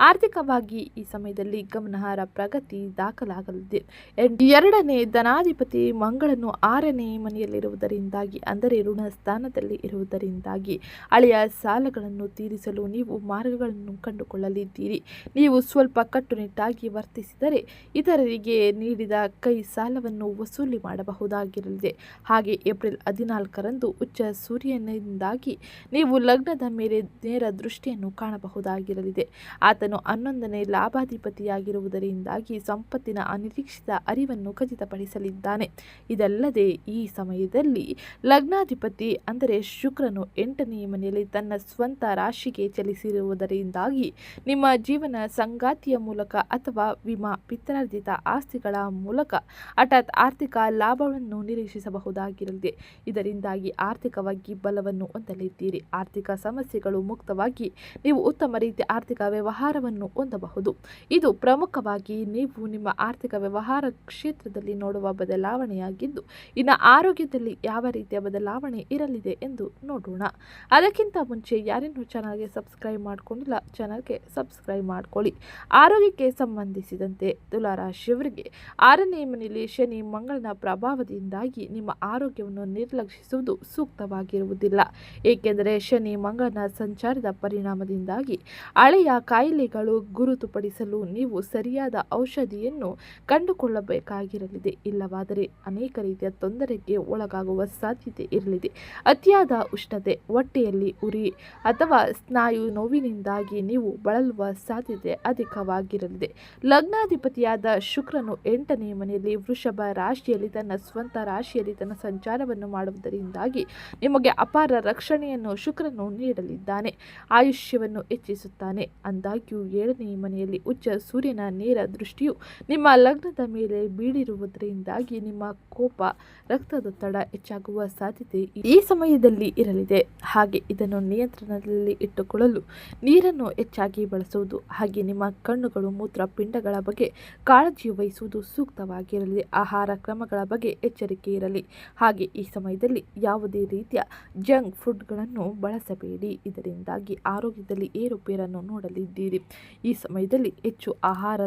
S1: ಆರ್ಥಿಕವಾಗಿ ಈ ಸಮಯದಲ್ಲಿ ಗಮನಾರ್ಹ ಪ್ರಗತಿ ದಾಖಲಾಗಲಿದೆ. 2ನೇ ಧನಾಧಿಪತಿ ಮಂಗಳನು 6ನೇ ಮನೆಯಲ್ಲಿರುವುದರಿಂದಾಗಿ, ಅಂದರೆ ಋಣ ಸ್ಥಾನದಲ್ಲಿ ಇರುವುದರಿಂದಾಗಿ ಹಳೆಯ ಸಾಲಗಳನ್ನು ತೀರಿಸಲು ನೀವು ಮಾರ್ಗಗಳನ್ನು ಕಂಡುಕೊಳ್ಳಲಿದ್ದೀರಿ. ನೀವು ಸ್ವಲ್ಪ ಕಟ್ಟುನಿಟ್ಟಾಗಿ ವರ್ತಿಸಿದರೆ ಇತರರಿಗೆ ನೀಡಿದ ಕೈ ಸಾಲವನ್ನು ವಸೂಲಿ ಮಾಡಬಹುದಾಗಿರಲಿದೆ. ಹಾಗೆ ಏಪ್ರಿಲ್ 14ರಂದು ಉಚ್ಚ ಸೂರ್ಯನಿಂದಾಗಿ ನೀವು ಲಗ್ನದ ಮೇಲೆ ನೇರ ದೃಷ್ಟಿಯನ್ನು ಕಾಣಬಹುದಾಗಿರಲಿದೆ. ಆತನು 11ನೇ ಲಾಭಾಧಿಪತಿಯಾಗಿರುವುದರಿಂದಾಗಿ ಸಂಪತ್ತಿನ ಅನಿರೀಕ್ಷಿತ ಅರಿವನ್ನು ಖಚಿತಪಡಿಸಲಿದ್ದಾನೆ. ಇದಲ್ಲದೆ ಈ ಸಮಯದಲ್ಲಿ ಲಗ್ನಾಧಿಪತಿ ಅಂದರೆ ಶುಕ್ರನು 8ನೇ ಮನೆಯಲ್ಲಿ ತನ್ನ ಸ್ವಂತ ರಾಶಿಗೆ ಚಲಿಸಿರುವುದರಿಂದಾಗಿ ನಿಮ್ಮ ಜೀವನ ಸಂಗಾತಿಯ ಮೂಲಕ ಅಥವಾ ವಿಮಾ, ಪಿತ್ರಾರ್ಜಿತ ಆಸ್ತಿಗಳ ಮೂಲಕ ಹಠಾತ್ ಆರ್ಥಿಕ ಲಾಭವನ್ನು ನಿರೀಕ್ಷಿಸಬಹುದಾಗಿರಲಿದೆ. ಇದರಿಂದಾಗಿ ಆರ್ಥಿಕವಾಗಿ ಬಲವನ್ನು ಹೊಂದಲಿದ್ದೀರಿ. ಆರ್ಥಿಕ ಸಮಸ್ಯೆಗಳು ಮುಕ್ತವಾಗಿ ನೀವು ಉತ್ತಮ ರೀತಿಯ ಆರ್ಥಿಕ ವ್ಯವಹಾರವನ್ನು ಹೊಂದಬಹುದು. ಇದು ಪ್ರಮುಖವಾಗಿ ನೀವು ನಿಮ್ಮ ಆರ್ಥಿಕ ವ್ಯವಹಾರ ಕ್ಷೇತ್ರದಲ್ಲಿ ನೋಡುವ ಬದಲಾವಣೆಯಾಗಿದ್ದು, ಇನ್ನು ಆರೋಗ್ಯದಲ್ಲಿ ಯಾವ ರೀತಿಯ ಬದಲಾವಣೆ ಇರಲಿದೆ ಎಂದು ನೋಡೋಣ. ಅದಕ್ಕಿಂತ ಮುಂಚೆ ಯಾರಿನ್ನೂ ಚಾನಲ್ಗೆ ಸಬ್ಸ್ಕ್ರೈಬ್ ಮಾಡಿಕೊಂಡಿಲ್ಲ, ಚಾನಲ್ಗೆ ಸಬ್ಸ್ಕ್ರೈಬ್ ಮಾಡ್ಕೊಳ್ಳಿ. ಆರೋಗ್ಯಕ್ಕೆ ಸಂಬಂಧಿಸಿದಂತೆ ತುಲಾ ರಾಶಿಯವರಿಗೆ 6ನೇ ಮನೆಯಲ್ಲಿ ಶನಿ ಮಂಗಳನ ಪ್ರಭಾವದಿಂದಾಗಿ ನಿಮ್ಮ ಆರೋಗ್ಯವನ್ನು ನಿರ್ಲಕ್ಷಿಸುವುದು ಸೂಕ್ತವಾಗಿರುವುದಿಲ್ಲ. ಏಕೆಂದರೆ ಶನಿ ಮಂಗಳನ ಸಂಚಾರದ ಪರಿಣಾಮದಿಂದಾಗಿ ಹಳೆಯ ಕಾಯಿಲೆಗಳು ಗುರುತುಪಡಿಸಲು ನೀವು ಸರಿಯಾದ ಔಷಧಿಯನ್ನು ಕಂಡುಕೊಳ್ಳಬೇಕಾಗಿರಲಿದೆ. ಇಲ್ಲವಾದರೆ ಅನೇಕ ರೀತಿಯ ತೊಂದರೆಗೆ ಒಳಗಾಗುವ ಸಾಧ್ಯತೆ ಇರಲಿದೆ. ಅತಿಯಾದ ಉಷ್ಣತೆ, ಹೊಟ್ಟೆಯಲ್ಲಿ ಉರಿ ಅಥವಾ ಸ್ನಾಯು ನೋವಿನಿಂದಾಗಿ ನೀವು ಬಳಲುವ ಸಾಧ್ಯತೆ ಅಧಿಕವಾಗಿರಲಿದೆ. ಲಗ್ನಾಧಿಪತಿಯಾದ ಶುಕ್ರನು 8ನೇ ಮನೆಯಲ್ಲಿ ವೃಷಭ ರಾಶಿಯಲ್ಲಿ ತನ್ನ ಸ್ವಂತ ರಾಶಿಯಲ್ಲಿ ತನ್ನ ಸಂಚಾರವನ್ನು ಮಾಡುವುದರಿಂದಾಗಿ ನಿಮಗೆ ಅಪಾರ ರಕ್ಷಣೆಯನ್ನು ಶುಕ್ರನು ನೀಡಲಿದ್ದಾನೆ. ಆಯುಷ್ಯವನ್ನು ಹೆಚ್ಚಿಸುತ್ತಾನೆ. ಅಂದಾಗ್ಯೂ 7ನೇ ಮನೆಯಲ್ಲಿ ಉಚ್ಚ ಸೂರ್ಯನ ನೇರ ದೃಷ್ಟಿಯು ನಿಮ್ಮ ಲಗ್ನದ ಮೇಲೆ ಬೀಳಿರುವುದರಿಂದಾಗಿ ನಿಮ್ಮ ಕೋಪ, ರಕ್ತದೊತ್ತಡ ಹೆಚ್ಚಾಗುವ ಸಾಧ್ಯತೆ ಈ ಸಮಯದಲ್ಲಿ ಇರಲಿದೆ. ಹಾಗೆ ಇದನ್ನು ನಿಯಂತ್ರಣದಲ್ಲಿ ಇಟ್ಟುಕೊಳ್ಳಲು ನೀರನ್ನು ಹೆಚ್ಚಾಗಿ ಬಳಸುವುದು, ಹಾಗೆ ನಿಮ್ಮ ಕಣ್ಣುಗಳು, ಮೂತ್ರಪಿಂಡಗಳ ಬಗ್ಗೆ ಕಾಳಜಿ ವಹಿಸುವುದು ಸೂಕ್ತವಾಗಿರಲಿ. ಆಹಾರ ಕ್ರಮಗಳ ಬಗ್ಗೆ ಎಚ್ಚರಿಕೆ ಇರಲಿ. ಹಾಗೆ ಈ ಸಮಯದಲ್ಲಿ ಯಾವುದೇ ರೀತಿಯ ಜಂಕ್ ಫುಡ್ಗಳನ್ನು ಬಳಸಬೇಡಿ. ಇದರಿಂದಾಗಿ ಆರೋಗ್ಯದಲ್ಲಿ ಏರುಪೇರನ್ನು ನೋಡಲಿದ್ದೀರಿ. ಈ ಸಮಯದಲ್ಲಿ ಹೆಚ್ಚು ಆಹಾರ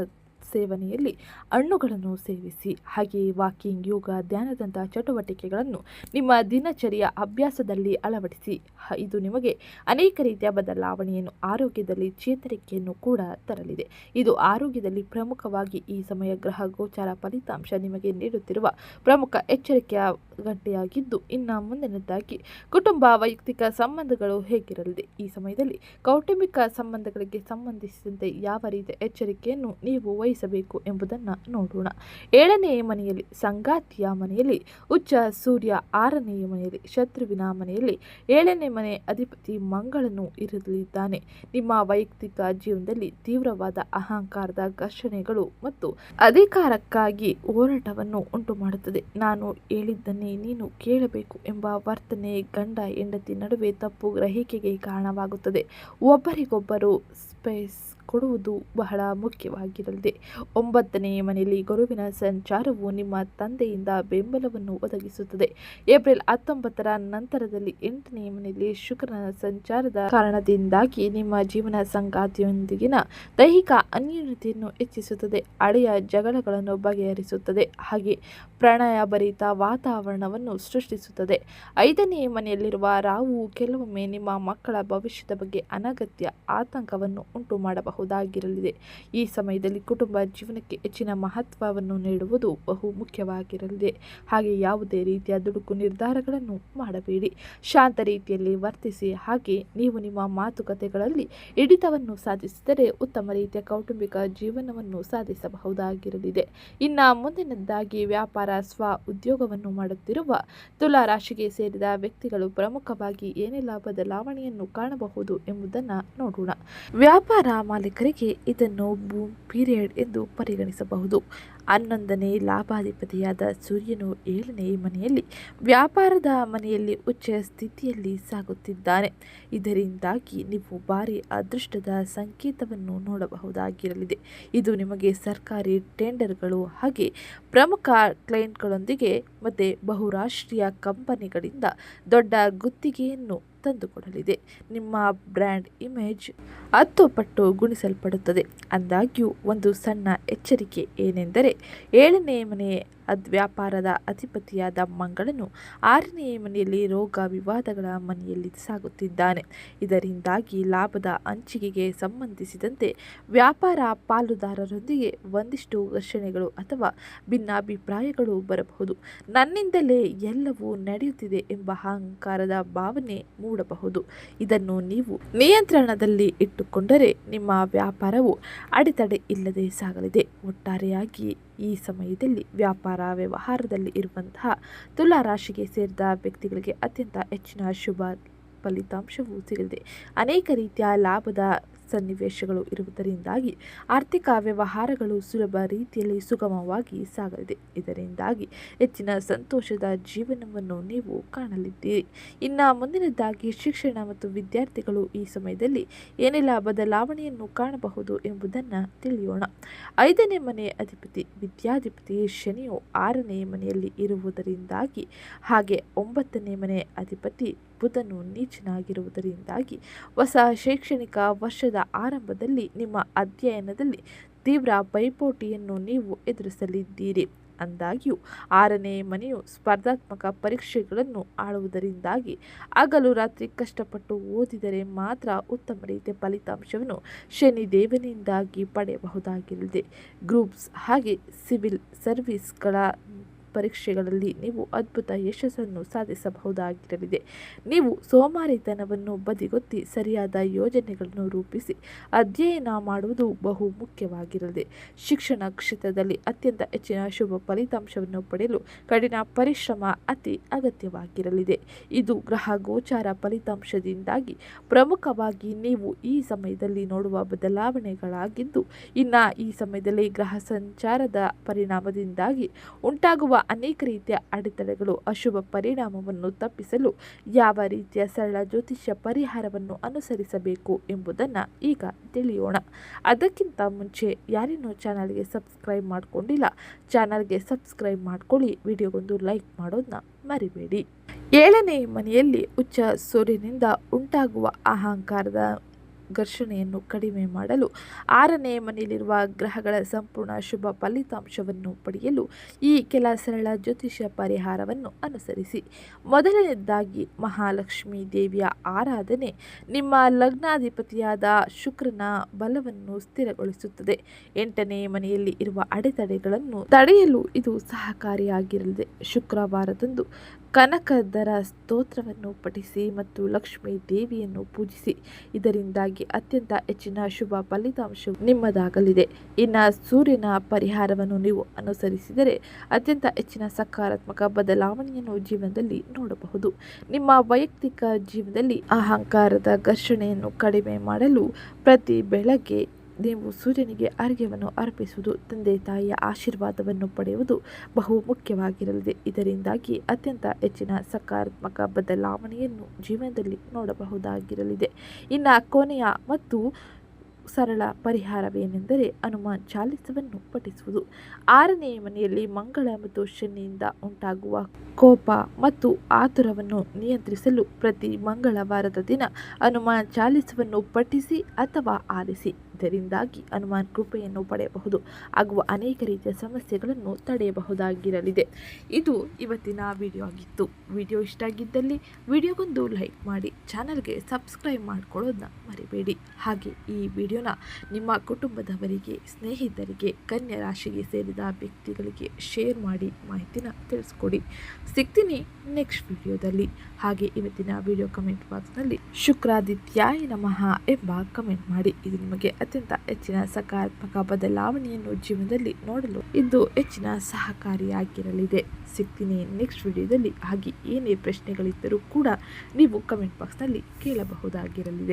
S1: ಸೇವನೆಯಲ್ಲಿ ಹಣ್ಣುಗಳನ್ನು ಸೇವಿಸಿ. ಹಾಗೆಯೇ ವಾಕಿಂಗ್, ಯೋಗ, ಧ್ಯಾನದಂತಹ ಚಟುವಟಿಕೆಗಳನ್ನು ನಿಮ್ಮ ದಿನಚರಿಯ ಅಭ್ಯಾಸದಲ್ಲಿ ಅಳವಡಿಸಿ. ಇದು ನಿಮಗೆ ಅನೇಕ ರೀತಿಯ ಬದಲಾವಣೆಯನ್ನು, ಆರೋಗ್ಯದಲ್ಲಿ ಚೇತರಿಕೆಯನ್ನು ಕೂಡ ತರಲಿದೆ. ಇದು ಆರೋಗ್ಯದಲ್ಲಿ ಪ್ರಮುಖವಾಗಿ ಈ ಸಮಯ ಗ್ರಹ ಗೋಚಾರ ಫಲಿತಾಂಶ ನಿಮಗೆ ನೀಡುತ್ತಿರುವ ಪ್ರಮುಖ ಎಚ್ಚರಿಕೆಯ ಗಂಟೆಯಾಗಿದ್ದು, ಇನ್ನು ಮುಂದಿನದಾಗಿ ಕುಟುಂಬ, ವೈಯಕ್ತಿಕ ಸಂಬಂಧಗಳು ಹೇಗಿರಲಿದೆ? ಈ ಸಮಯದಲ್ಲಿ ಕೌಟುಂಬಿಕ ಸಂಬಂಧಗಳಿಗೆ ಸಂಬಂಧಿಸಿದಂತೆ ಯಾವ ರೀತಿಯ ಎಚ್ಚರಿಕೆಯನ್ನು ನೀವು ವಹಿಸಬೇಕು ಎಂಬುದನ್ನು ನೋಡೋಣ. 7ನೇ ಮನೆಯಲ್ಲಿ ಸಂಗಾತಿಯ ಮನೆಯಲ್ಲಿ ಉಚ್ಚ ಸೂರ್ಯ, 6ನೇ ಮನೆಯಲ್ಲಿ ಶತ್ರುವಿನ ಮನೆಯಲ್ಲಿ 7ನೇ ಮನೆ ಅಧಿಪತಿ ಮಂಗಳನು ಇರಲಿದ್ದಾನೆ. ನಿಮ್ಮ ವೈಯಕ್ತಿಕ ಜೀವನದಲ್ಲಿ ತೀವ್ರವಾದ ಅಹಂಕಾರದ ಘರ್ಷಣೆಗಳು ಮತ್ತು ಅಧಿಕಾರಕ್ಕಾಗಿ ಹೋರಾಟವನ್ನು ಉಂಟು ಮಾಡುತ್ತದೆ. ನಾನು ಹೇಳಿದ್ದನ್ನೇ ನೀನು ಕೇಳಬೇಕು ಎಂಬ ವರ್ತನೆ ಗಂಡ ಹೆಂಡತಿ ನಡುವೆ ತಪ್ಪು ಗ್ರಹಿಕೆಗೆ ಕಾರಣವಾಗುತ್ತದೆ. ಒಬ್ಬರಿಗೊಬ್ಬರು ಸ್ಪೇಸ್ ಕೊಡುವುದು ಬಹಳ ಮುಖ್ಯವಾಗಿರಲಿದೆ. 9ನೇ ಮನೆಯಲ್ಲಿ ಗುರುವಿನ ಸಂಚಾರವು ನಿಮ್ಮ ತಂದೆಯಿಂದ ಬೆಂಬಲವನ್ನು ಒದಗಿಸುತ್ತದೆ. ಏಪ್ರಿಲ್ 19ರ ನಂತರದಲ್ಲಿ 8ನೇ ಮನೆಯಲ್ಲಿ ಶುಕ್ರನ ಸಂಚಾರದ ಕಾರಣದಿಂದಾಗಿ ನಿಮ್ಮ ಜೀವನ ಸಂಗಾತಿಯೊಂದಿಗಿನ ದೈಹಿಕ ಅನ್ಯೋನ್ಯತೆಯನ್ನು ಹೆಚ್ಚಿಸುತ್ತದೆ. ಹಳೆಯ ಜಗಳಗಳನ್ನು ಬಗೆಹರಿಸುತ್ತದೆ. ಹಾಗೆ ಪ್ರಣಯಭರಿತ ವಾತಾವರಣವನ್ನು ಸೃಷ್ಟಿಸುತ್ತದೆ. 5ನೇ ಮನೆಯಲ್ಲಿರುವ ರಾಹು ಕೆಲವೊಮ್ಮೆ ನಿಮ್ಮ ಮಕ್ಕಳ ಭವಿಷ್ಯದ ಬಗ್ಗೆ ಅನಗತ್ಯ ಆತಂಕವನ್ನು ಉಂಟು ಮಾಡಬಹುದಾಗಿರಲಿದೆ. ಈ ಸಮಯದಲ್ಲಿ ಕುಟುಂಬ ಜೀವನಕ್ಕೆ ಹೆಚ್ಚಿನ ಮಹತ್ವವನ್ನು ನೀಡುವುದು ಬಹು ಮುಖ್ಯವಾಗಿರಲಿದೆ. ಹಾಗೆ ಯಾವುದೇ ರೀತಿಯ ದುಡುಕು ನಿರ್ಧಾರಗಳನ್ನು ಮಾಡಬೇಡಿ. ಶಾಂತ ರೀತಿಯಲ್ಲಿ ವರ್ತಿಸಿ. ಹಾಗೆ ನೀವು ನಿಮ್ಮ ಮಾತುಕತೆಗಳಲ್ಲಿ ಹಿಡಿತವನ್ನು ಸಾಧಿಸಿದರೆ ಉತ್ತಮ ರೀತಿಯ ಕೌಟುಂಬಿಕ ಜೀವನವನ್ನು ಸಾಧಿಸಬಹುದಾಗಿರಲಿದೆ. ಇನ್ನು ಮುಂದಿನದಾಗಿ ವ್ಯಾಪಾರ, ಸ್ವ ಉದ್ಯೋಗವನ್ನು ಮಾಡುತ್ತಿರುವ ತುಲಾ ರಾಶಿಗೆ ಸೇರಿದ ವ್ಯಕ್ತಿಗಳು ಪ್ರಮುಖವಾಗಿ ಏನೆಲ್ಲ ಬದಲಾವಣೆಯನ್ನು ಕಾಣಬಹುದು ಎಂಬುದನ್ನು ನೋಡೋಣ. ವ್ಯಾಪಾರ ಮಾಲೀಕರಿಗೆ ಇದನ್ನು ಬೂಮ್ ಪೀರಿಯಡ್ ಎಂದು ಪರಿಗಣಿಸಬಹುದು. 11ನೇ ಲಾಭಾಧಿಪತಿಯಾದ ಸೂರ್ಯನು 7ನೇ ಮನೆಯಲ್ಲಿ ವ್ಯಾಪಾರದ ಮನೆಯಲ್ಲಿ ಉಚ್ಚ ಸ್ಥಿತಿಯಲ್ಲಿ ಸಾಗುತ್ತಿದ್ದಾನೆ. ಇದರಿಂದಾಗಿ ನೀವು ಭಾರಿ ಅದೃಷ್ಟದ ಸಂಕೇತವನ್ನು ನೋಡಬಹುದಾಗಿರಲಿದೆ. ಇದು ನಿಮಗೆ ಸರ್ಕಾರಿ ಟೆಂಡರ್ಗಳು, ಹಾಗೆ ಪ್ರಮುಖ ಕ್ಲೈಂಟ್ಗಳೊಂದಿಗೆ ಮತ್ತು ಬಹುರಾಷ್ಟ್ರೀಯ ಕಂಪನಿಗಳಿಂದ ದೊಡ್ಡ ಗುತ್ತಿಗೆಯನ್ನು ತಂದುಕೊಡಲಿದೆ. ನಿಮ್ಮ ಬ್ರ್ಯಾಂಡ್ ಇಮೇಜ್ 10 ಪಟ್ಟು ಗುಣಿಸಲ್ಪಡುತ್ತದೆ. ಆದಾಗ್ಯೂ ಒಂದು ಸಣ್ಣ ಎಚ್ಚರಿಕೆ ಏನೆಂದರೆ 7ನೇ ಮನೆ ವ್ಯಾಪಾರದ ಅಧಿಪತಿಯಾದ ಮಂಗಳನು 6ನೇ ಮನೆಯಲ್ಲಿ ರೋಗ ವಿವಾದಗಳ ಮನೆಯಲ್ಲಿ ಸಾಗುತ್ತಿದ್ದಾನೆ. ಇದರಿಂದಾಗಿ ಲಾಭದ ಹಂಚಿಕೆಗೆ ಸಂಬಂಧಿಸಿದಂತೆ ವ್ಯಾಪಾರ ಪಾಲುದಾರರೊಂದಿಗೆ ಒಂದಿಷ್ಟು ಘರ್ಷಣೆಗಳು ಅಥವಾ ಭಿನ್ನಾಭಿಪ್ರಾಯಗಳು ಬರಬಹುದು. ನನ್ನಿಂದಲೇ ಎಲ್ಲವೂ ನಡೆಯುತ್ತಿದೆ ಎಂಬ ಅಹಂಕಾರದ ಭಾವನೆ ಮೂಡಬಹುದು. ಇದನ್ನು ನೀವು ನಿಯಂತ್ರಣದಲ್ಲಿ ಇಟ್ಟುಕೊಂಡರೆ ನಿಮ್ಮ ವ್ಯಾಪಾರವು ಅಡೆತಡೆ ಇಲ್ಲದೆ ಸಾಗಲಿದೆ. ಒಟ್ಟಾರೆಯಾಗಿ ಈ ಸಮಯದಲ್ಲಿ ವ್ಯಾಪಾರ ವ್ಯವಹಾರದಲ್ಲಿ ಇರುವಂತಹ ತುಲಾ ರಾಶಿಗೆ ಸೇರಿದ ವ್ಯಕ್ತಿಗಳಿಗೆ ಅತ್ಯಂತ ಹೆಚ್ಚಿನ ಶುಭ ಫಲಿತಾಂಶವೂ ಸಿಗಲಿದೆ. ಅನೇಕ ರೀತಿಯ ಲಾಭದ ಸನ್ನಿವೇಶಗಳು ಇರುವುದರಿಂದಾಗಿ ಆರ್ಥಿಕ ವ್ಯವಹಾರಗಳು ಸುಲಭ ರೀತಿಯಲ್ಲಿ ಸುಗಮವಾಗಿ ಸಾಗಲಿದೆ. ಇದರಿಂದಾಗಿ ಹೆಚ್ಚಿನ ಸಂತೋಷದ ಜೀವನವನ್ನು ನೀವು ಕಾಣಲಿದ್ದೀರಿ. ಇನ್ನು ಮುಂದಿನದಾಗಿ ಶಿಕ್ಷಣ ಮತ್ತು ವಿದ್ಯಾರ್ಥಿಗಳು ಈ ಸಮಯದಲ್ಲಿ ಏನೆಲ್ಲ ಬದಲಾವಣೆಯನ್ನು ಕಾಣಬಹುದು ಎಂಬುದನ್ನು ತಿಳಿಯೋಣ. 5ನೇ ಮನೆ ಅಧಿಪತಿ ವಿದ್ಯಾಧಿಪತಿ ಶನಿಯು 6ನೇ ಮನೆಯಲ್ಲಿ ಇರುವುದರಿಂದಾಗಿ, ಹಾಗೆ 9ನೇ ಮನೆ ಅಧಿಪತಿ ಬುಧನು ನೀಚನಾಗಿರುವುದರಿಂದಾಗಿ ಹೊಸ ಶೈಕ್ಷಣಿಕ ವರ್ಷದ ಆರಂಭದಲ್ಲಿ ನಿಮ್ಮ ಅಧ್ಯಯನದಲ್ಲಿ ತೀವ್ರ ಪೈಪೋಟಿಯನ್ನು ನೀವು ಎದುರಿಸಲಿದ್ದೀರಿ. ಅಂದಾಗ್ಯೂ 6ನೇ ಮನೆಯು ಸ್ಪರ್ಧಾತ್ಮಕ ಪರೀಕ್ಷೆಗಳನ್ನು ಆಳುವುದರಿಂದಾಗಿ ಹಗಲು ರಾತ್ರಿ ಕಷ್ಟಪಟ್ಟು ಓದಿದರೆ ಮಾತ್ರ ಉತ್ತಮ ರೀತಿಯ ಫಲಿತಾಂಶವನ್ನು ಶನಿದೇವನಿಂದಾಗಿ ಪಡೆಯಬಹುದಾಗಿರಲಿದೆ. ಗ್ರೂಪ್ಸ್ ಹಾಗೆ ಸಿವಿಲ್ ಸರ್ವಿಸ್ಗಳ ಪರೀಕ್ಷೆಗಳಲ್ಲಿ ನೀವು ಅದ್ಭುತ ಯಶಸ್ಸನ್ನು ಸಾಧಿಸಬಹುದಾಗಿರಲಿದೆ. ನೀವು ಸೋಮಾರಿತನವನ್ನು ಬದಿಗೊತ್ತಿ ಸರಿಯಾದ ಯೋಜನೆಗಳನ್ನು ರೂಪಿಸಿ ಅಧ್ಯಯನ ಮಾಡುವುದು ಬಹು ಮುಖ್ಯವಾಗಿರಲಿದೆ. ಶಿಕ್ಷಣ ಕ್ಷೇತ್ರದಲ್ಲಿ ಅತ್ಯಂತ ಹೆಚ್ಚಿನ ಶುಭ ಫಲಿತಾಂಶವನ್ನು ಪಡೆಯಲು ಕಠಿಣ ಪರಿಶ್ರಮ ಅತಿ ಅಗತ್ಯವಾಗಿರಲಿದೆ. ಇದು ಗ್ರಹ ಗೋಚಾರ ಫಲಿತಾಂಶದಿಂದಾಗಿ ಪ್ರಮುಖವಾಗಿ ನೀವು ಈ ಸಮಯದಲ್ಲಿ ನೋಡುವ ಬದಲಾವಣೆಗಳಾಗಿದ್ದು, ಇನ್ನು ಈ ಸಮಯದಲ್ಲಿ ಗ್ರಹ ಸಂಚಾರದ ಪರಿಣಾಮದಿಂದಾಗಿ ಉಂಟಾಗುವ ಅನೇಕ ರೀತಿಯ ಅಡೆತಡೆಗಳು ಅಶುಭ ಪರಿಣಾಮವನ್ನು ತಪ್ಪಿಸಲು ಯಾವ ರೀತಿಯ ಸರಳ ಜ್ಯೋತಿಷ್ಯ ಪರಿಹಾರವನ್ನು ಅನುಸರಿಸಬೇಕು ಎಂಬುದನ್ನು ಈಗ ತಿಳಿಯೋಣ. ಅದಕ್ಕಿಂತ ಮುಂಚೆ ಯಾರೇನೋ ಚಾನಲ್ಗೆ ಸಬ್ಸ್ಕ್ರೈಬ್ ಮಾಡಿಕೊಂಡಿಲ್ಲ, ಚಾನಲ್ಗೆ ಸಬ್ಸ್ಕ್ರೈಬ್ ಮಾಡ್ಕೊಳ್ಳಿ, ವಿಡಿಯೋಗೊಂದು ಲೈಕ್ ಮಾಡೋದನ್ನ ಮರಿಬೇಡಿ. 7ನೇ ಮನೆಯಲ್ಲಿ ಉಚ್ಚ ಸೂರ್ಯನಿಂದ ಉಂಟಾಗುವ ಅಹಂಕಾರದ ಘರ್ಷಣೆಯನ್ನು ಕಡಿಮೆ ಮಾಡಲು 6ನೇ ಮನೆಯಲ್ಲಿರುವ ಗ್ರಹಗಳ ಸಂಪೂರ್ಣ ಶುಭ ಫಲಿತಾಂಶವನ್ನು ಪಡೆಯಲು ಈ ಕೆಲ ಸರಳ ಜ್ಯೋತಿಷ್ಯ ಪರಿಹಾರವನ್ನು ಅನುಸರಿಸಿ. ಮೊದಲನೇದಾಗಿ ಮಹಾಲಕ್ಷ್ಮೀ ದೇವಿಯ ಆರಾಧನೆ ನಿಮ್ಮ ಲಗ್ನಾಧಿಪತಿಯಾದ ಶುಕ್ರನ ಬಲವನ್ನು ಸ್ಥಿರಗೊಳಿಸುತ್ತದೆ. 8ನೇ ಮನೆಯಲ್ಲಿ ಇರುವ ಅಡೆತಡೆಗಳನ್ನು ತಡೆಯಲು ಇದು ಸಹಕಾರಿಯಾಗಿರಲಿದೆ. ಶುಕ್ರವಾರದಂದು ಕನಕದರ ಸ್ತೋತ್ರವನ್ನು ಪಠಿಸಿ ಮತ್ತು ಲಕ್ಷ್ಮೀ ದೇವಿಯನ್ನು ಪೂಜಿಸಿ. ಇದರಿಂದಾಗಿ ಅತ್ಯಂತ ಹೆಚ್ಚಿನ ಶುಭ ಫಲಿತಾಂಶವು ನಿಮ್ಮದಾಗಲಿದೆ. ಇನ್ನು ಸೂರ್ಯನ ಪರಿಹಾರವನ್ನು ನೀವು ಅನುಸರಿಸಿದರೆ ಅತ್ಯಂತ ಹೆಚ್ಚಿನ ಸಕಾರಾತ್ಮಕ ಬದಲಾವಣೆಯನ್ನು ಜೀವನದಲ್ಲಿ ನೋಡಬಹುದು. ನಿಮ್ಮ ವೈಯಕ್ತಿಕ ಜೀವನದಲ್ಲಿ ಅಹಂಕಾರದ ಘರ್ಷಣೆಯನ್ನು ಕಡಿಮೆ ಮಾಡಲು ಪ್ರತಿ ಬೆಳಗ್ಗೆ ನೀವು ಸೂರ್ಯನಿಗೆ ಅರ್ಘ್ಯವನ್ನು ಅರ್ಪಿಸುವುದು, ತಂದೆ ತಾಯಿಯ ಆಶೀರ್ವಾದವನ್ನು ಪಡೆಯುವುದು ಬಹು ಮುಖ್ಯವಾಗಿರಲಿದೆ. ಇದರಿಂದಾಗಿ ಅತ್ಯಂತ ಹೆಚ್ಚಿನ ಸಕಾರಾತ್ಮಕ ಬದಲಾವಣೆಯನ್ನು ಜೀವನದಲ್ಲಿ ನೋಡಬಹುದಾಗಿರಲಿದೆ. ಇನ್ನು ಕೊನೆಯ ಮತ್ತು ಸರಳ ಪರಿಹಾರವೇನೆಂದರೆ ಹನುಮಾನ್ ಚಾಲಿಸವನ್ನು ಪಠಿಸುವುದು. 6ನೇ ಮನೆಯಲ್ಲಿ ಮಂಗಳ ಮತ್ತು ಶನಿಯಿಂದ ಉಂಟಾಗುವ ಕೋಪ ಮತ್ತು ಆತುರವನ್ನು ನಿಯಂತ್ರಿಸಲು ಪ್ರತಿ ಮಂಗಳವಾರದ ದಿನ ಹನುಮಾನ್ ಚಾಲಿಸವನ್ನು ಪಠಿಸಿ ಅಥವಾ ಆಲಿಸಿ. ಇದರಿಂದಾಗಿ ಹನುಮಾನ್ ಕೃಪೆಯನ್ನು ಪಡೆಯಬಹುದು, ಆಗುವ ಅನೇಕ ರೀತಿಯ ಸಮಸ್ಯೆಗಳನ್ನು ತಡೆಯಬಹುದಾಗಿರಲಿದೆ. ಇದು ಇವತ್ತಿನ ವಿಡಿಯೋ ಆಗಿತ್ತು. ವಿಡಿಯೋ ಇಷ್ಟ ಆಗಿದ್ದಲ್ಲಿ ವಿಡಿಯೋಗೊಂದು ಲೈಕ್ ಮಾಡಿ, ಚಾನಲ್ಗೆ ಸಬ್ಸ್ಕ್ರೈಬ್ ಮಾಡ್ಕೊಳ್ಳೋದನ್ನ ಮರಿಬೇಡಿ. ಹಾಗೆ ಈ ವಿಡಿಯೋನ ನಿಮ್ಮ ಕುಟುಂಬದವರಿಗೆ, ಸ್ನೇಹಿತರಿಗೆ, ಕನ್ಯಾ ರಾಶಿಗೆ ಸೇರಿದ ವ್ಯಕ್ತಿಗಳಿಗೆ ಶೇರ್ ಮಾಡಿ ಮಾಹಿತಿನ ತಿಳಿಸ್ಕೊಡಿ. ಸಿಗ್ತೀನಿ ನೆಕ್ಸ್ಟ್ ವಿಡಿಯೋದಲ್ಲಿ. ಹಾಗೆ ಇವತ್ತಿನ ವಿಡಿಯೋ ಕಮೆಂಟ್ ಬಾಕ್ಸ್ನಲ್ಲಿ ಶುಕ್ರಾದಿತ್ಯಾಯ ನಮಃ ಎಂಬ ಕಮೆಂಟ್ ಮಾಡಿ. ಇದು ನಿಮಗೆ ಅತ್ಯಂತ ಹೆಚ್ಚಿನ ಸಕಾರಾತ್ಮಕ ಬದಲಾವಣೆಯನ್ನು ಜೀವನದಲ್ಲಿ ನೋಡಲು ಇದು ಹೆಚ್ಚಿನ ಸಹಕಾರಿಯಾಗಿರಲಿದೆ. ಸಿಗ್ತೀನಿ ನೆಕ್ಸ್ಟ್ ವಿಡಿಯೋದಲ್ಲಿ. ಹಾಗೆ ಏನೇ ಪ್ರಶ್ನೆಗಳಿದ್ದರೂ ಕೂಡ ನೀವು ಕಮೆಂಟ್ ಬಾಕ್ಸ್ನಲ್ಲಿ ಕೇಳಬಹುದಾಗಿರಲಿದೆ.